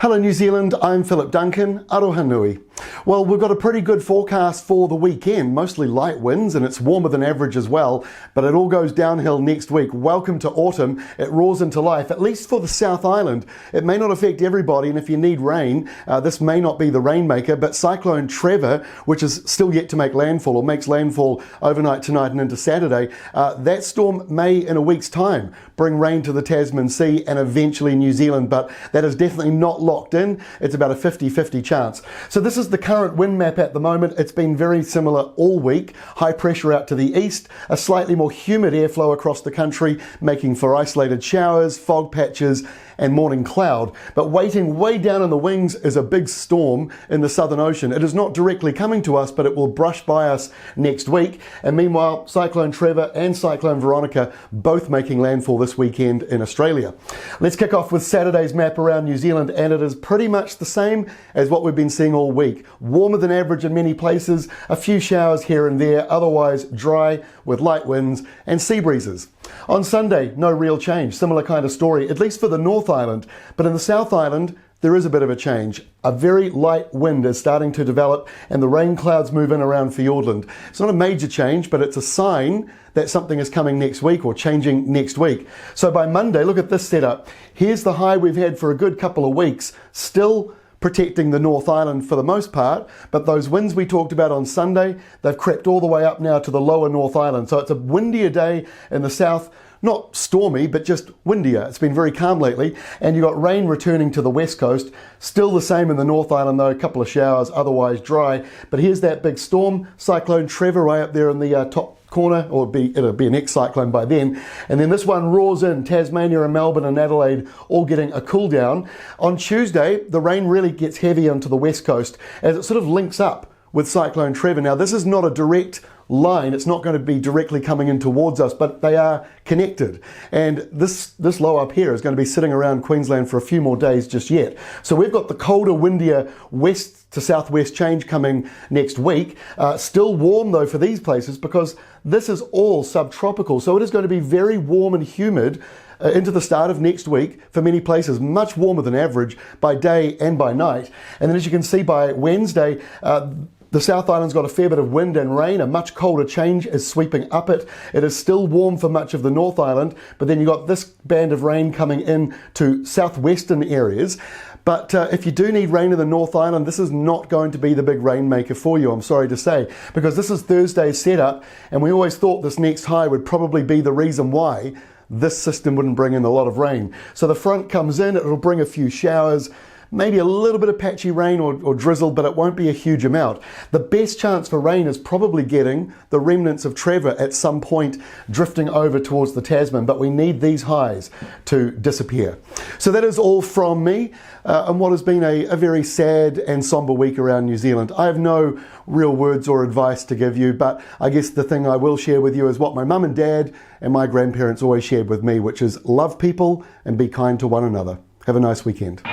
Hello New Zealand, I'm Philip Duncan, Aroha nui. Well, we've got a pretty good forecast for the weekend, mostly light winds and it's warmer than average as well, but it all goes downhill next week. Welcome to autumn, it roars into life, at least for the South Island. It may not affect everybody, and if you need rain, this may not be the rainmaker, but Cyclone Trevor, which is still yet to make landfall, or makes landfall overnight tonight and into Saturday, that storm may in a week's time bring rain to the Tasman Sea and eventually New Zealand, but that is definitely not locked in. It's about a 50-50 chance. So this is the current wind map at the moment. It's been very similar all week. High pressure out to the east, a slightly more humid airflow across the country, making for isolated showers, fog patches, and morning cloud. But waiting way down in the wings is a big storm in the Southern Ocean. It is not directly coming to us, but it will brush by us next week. And meanwhile, Cyclone Trevor and Cyclone Veronica both making landfall this weekend in Australia. Let's kick off with Saturday's map around New Zealand, and it is pretty much the same as what we've been seeing all week. Warmer than average in many places, a few showers here and there, otherwise dry with light winds and sea breezes. On Sunday, no real change, similar kind of story, at least for the North Island, but in the South Island, there is a bit of a change. A very light wind is starting to develop and the rain clouds move in around Fiordland. It's not a major change, but it's a sign that something is coming next week or changing next week. So by Monday, look at this setup. Here's the high we've had for a good couple of weeks, still protecting the North Island for the most part, but those winds we talked about on Sunday, they've crept all the way up now to the lower North Island. So it's a windier day in the south, not stormy, but just windier. It's been very calm lately, and you've got rain returning to the west coast. Still the same in the North Island though, a couple of showers, otherwise dry. But here's that big storm, Cyclone Trevor right up there in the top corner, or it'll be an ex-cyclone by then. And then this one roars in, Tasmania and Melbourne and Adelaide all getting a cool down. On Tuesday, the rain really gets heavy onto the west coast as it sort of links up with Cyclone Trevor. Now this is not a direct line, it's not going to be directly coming in towards us, but they are connected. And this low up here is going to be sitting around Queensland for a few more days just yet. So we've got the colder, windier west to southwest change coming next week. Still warm though for these places because this is all subtropical. So it is going to be very warm and humid into the start of next week for many places, much warmer than average by day and by night. And then as you can see by Wednesday, the South Island's got a fair bit of wind and rain. A much colder change is sweeping up it. It is still warm for much of the North Island, but then you've got this band of rain coming in to southwestern areas. But if you do need rain in the North Island, this is not going to be the big rainmaker for you, I'm sorry to say, because this is Thursday's setup, and we always thought this next high would probably be the reason why this system wouldn't bring in a lot of rain. So the front comes in, it'll bring a few showers, maybe a little bit of patchy rain or drizzle, but it won't be a huge amount. The best chance for rain is probably getting the remnants of Trevor at some point drifting over towards the Tasman, but we need these highs to disappear. So that is all from me on what has been a very sad and somber week around New Zealand. I have no real words or advice to give you, but I guess the thing I will share with you is what my mum and dad and my grandparents always shared with me, which is love people and be kind to one another. Have a nice weekend.